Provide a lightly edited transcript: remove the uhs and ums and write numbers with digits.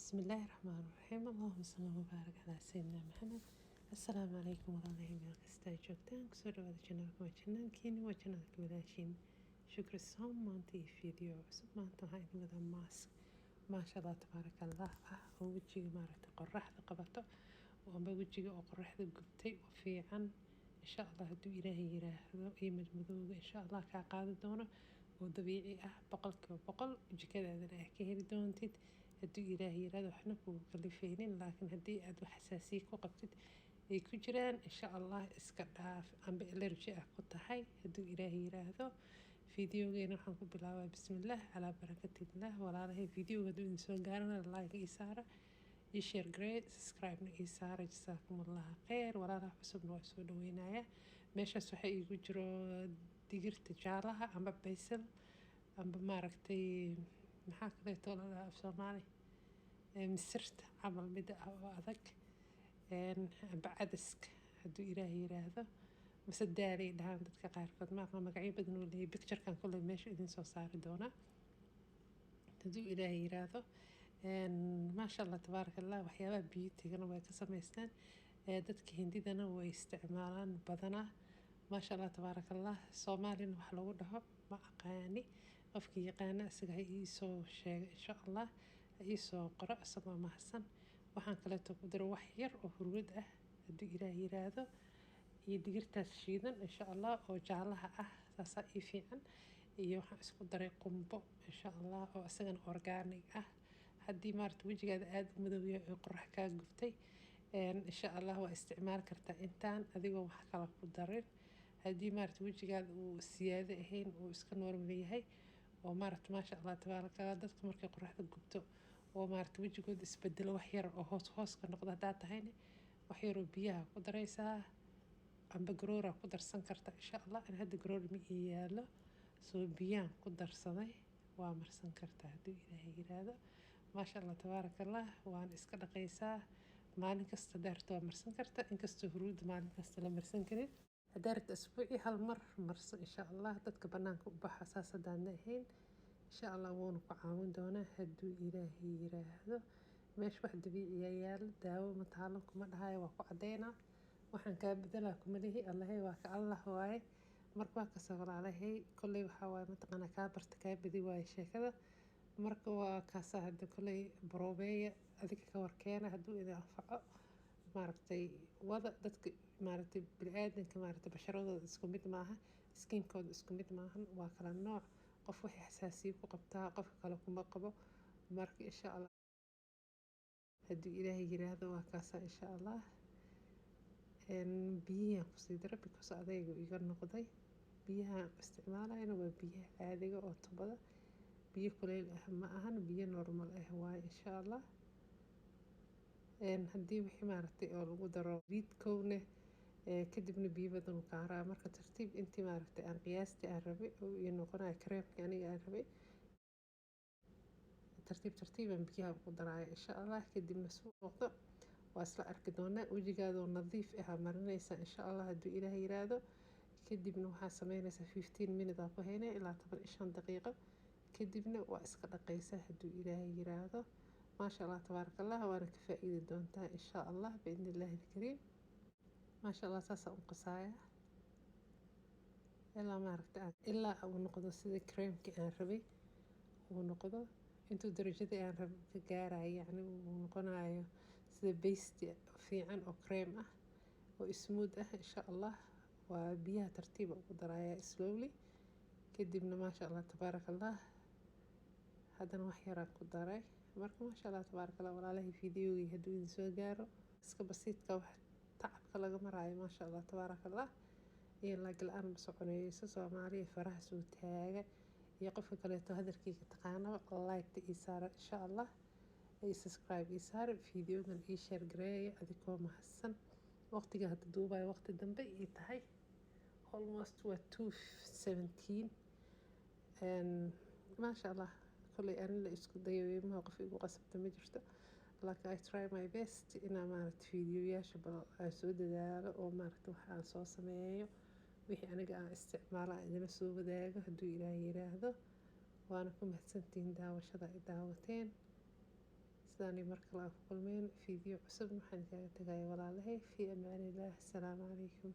بسم الله الرحمن الرحيم. اللهم صل وبارك على سيدنا محمد. Assalaamu calaykum walaalahay meel kasta ay joogtaan kusoo dhawaada janaalka waa janaalkiini waa janaalka walaashiin shukri soom maanta iyo video cusub maanta waxaa ina wadaa maask maasha allah tabaaraka allah ah oo wejiga maaragtay qoraxda qabato oo amba wejiga oo qoraxda gubtay oo fiican insha allah hadduu ilaahay yiraahdo iyo madmadowga insha allah kaa qaadi doono oo dabiici ah boqolkiiba boqol jikadaadana aad ka heli doontid hadduu ilaahay yiraahdo waxna kugu kalifaynin laakiin haddii aad wax xasaasiye ku qabtid ay ku jiraan insha allah iska dhaaf amba allergy ah ku tahay hadduu ilaahay yiraahdo fideogeena waxaan ku bilaabaa bismillaah calaa barakatillah walaalahay fideoga hadduu idin soo gaarana like ii saara ii share grade subscribe-na ii saara jasaakumullah kheyr walaalaha cusubna waa soo dhaweynayaa meeshaas waxaa iigu jiro digirta jaalaha amba basil amba maaragtay maxaa kaleeto la dhahaa af soomaali misirta camal mida ah oo adag amba cadaska hadduu ilaahay yiraahdo mase daalay dhahaan dadka qaarkood maaqa magacyo badan oo leeyahay picturekan kolley meesha idin soo saari doonaa hadduu ilaahay yiraahdo maasha allah tabaaraka allah waxyaabaha beautygana way ka samaystaan dadka hindidana way isticmaalaan badanaa maasha allah tabaaraka allah soomaalina wax lagu dhaho ma aqaani qofkii yaqaana isaga ha iisoo sheega insha allah ha iisoo qoro isagoo mahadsan waxaan kaleeto ku daro wax yar oo hurwad ah hadduu ilaah yiraahdo iyo digirtaas shiidan insha allah oo jaalaha ah saasaa ii fiican iyo waxaan isku daray qumbo insha allah oo isagana organic ah haddii maarata wejigaada aada u madow yahay oo qorax kaa gubtay insha allah waa isticmaali kartaa intaan adigoo wax kala ku darin haddii maarata wejigaada uu siyaado ahayn uu iska normal yahay oo maarata maasha allah tabaaraka dadka markay qoraxda gubto oo maarata wejigooda isbedelo wax yar oo hoos ka noqdo haddaa tahayna wax yaroo biyaha ku daraysaa amba garoora ku darsan karta insha allah in hadda garoor ma ii yaalo soo biyaan ku darsaday waa marsan kartaa hadduu ilaahay yiraahdo maasha allah tabaaraka allah waan iska dhaqaysaa maalin kasta daarto waa marsan karta inkastoo huruudda maalin kasta la marsan karin haddaarta asbuuci hal mar marso insha allah dadka banaanka u baxa saas haddaadna ahayn insha allah wuuna ku caawin doonaa hadduu ilaahay yiraahdo meesha wax dabiiciya yaalo daawo mataalan kuma dhahayo waa ku cadeynaa waxaan kaa bedelaa kuma lihi allahay waa ka allah waaye marka waa kasa walaalahay kolley waxaa waaye mataqaanaa kaa barta kaa bedi waaye sheekada marka waa kaasa hadda kolley baroobeeya adiga ka warkeena hadduu idin anfaco maaragtay wada dadka maaragtay bini-aadanka maaragtay basharadooda isku mid maaha skinkooda isku mid maahan waa kala nooc qof waxay xasaasiye ku qabtaa qofka kale kuma qabo marka insha allah hadduu ilaahay yiraahdo waa kaasa insha allah biyihii aan kusii dara because adayga iga noqday biyaha isticmaalayna waa biyaha caadiga oo tubada biyo kuleyl ah ma ahan biyo normal ah waaye insha allah haddii wixii maaragtay oo lagu daro liidkowne kadibna biyo badan u kaaraa marka tartiib intii maaragtay aan qiyaastii aan rabay oo ii noqonayo kareemkii aniga aan rabay tartiibaan biyaha ugu daraayo insha allah kadibna suu noqdo waa isla arki doonaa wejigaadoo nadiif ah marinaysa insha allah hadduu ilaah yiraahdo kadibna waxaa sameynaysaa 15 minute aa ku haynaya ilaa 15 daqiiqo kadibna waa iska dhaqaysaa hadduu ilaah yiraahdo maasha allah tabaaraka allah waana ka faa'iidi doontaa insha allah biidni illaahi alkariim maasha allah saasaa u qasaaya ilaa maaragta ilaa uu noqdo sidii creamkii aan rabay uu noqdo intuu darajadii aan rabay ka gaarayo yacni uu noqonayo sida paste fiican oo cream ah oo smooth ah insha allah waa biyaha tartiiba ugu daraya slowly kadibna maasha allah tabaaraka allah haddana wax yaraan ku daray marka maasha allah tabaaraka allah walaalahay fideogii hadduu idin soo gaaro iska basiidka wax tacabka laga maraayo maasha allah tabaaraka allah iyo laagal-aan ma soconayso soomaaliya faraha soo taaga iyo qofka kaleeto hadalkayga taqaanaba like-ta ii saara insha allah iyo subscribe ii saara fideogan ii share gareeya adigoo mahadsan waqtiga hadda duubayo waqti dambe ii tahay almost waa 2:17 maasha allah kolley anin la isku dayo imaha qof igu qasabta ma jirto laakiin I try my best inaa maaragta fideoyaasha bal aan soo dadaalo oo maaragta wax aan soo sameeyo wixii aniga aan isticmaalo aan idila soo wadaago hadduu ilaahay yiraahdo waana ku mahadsantihiin daawashada ay daawateen sidaan mar kale aan ku kulmeen fiideo cusub waxaan kaga tagaya walaalahay fi amaan illah. Assalaamu calaykum.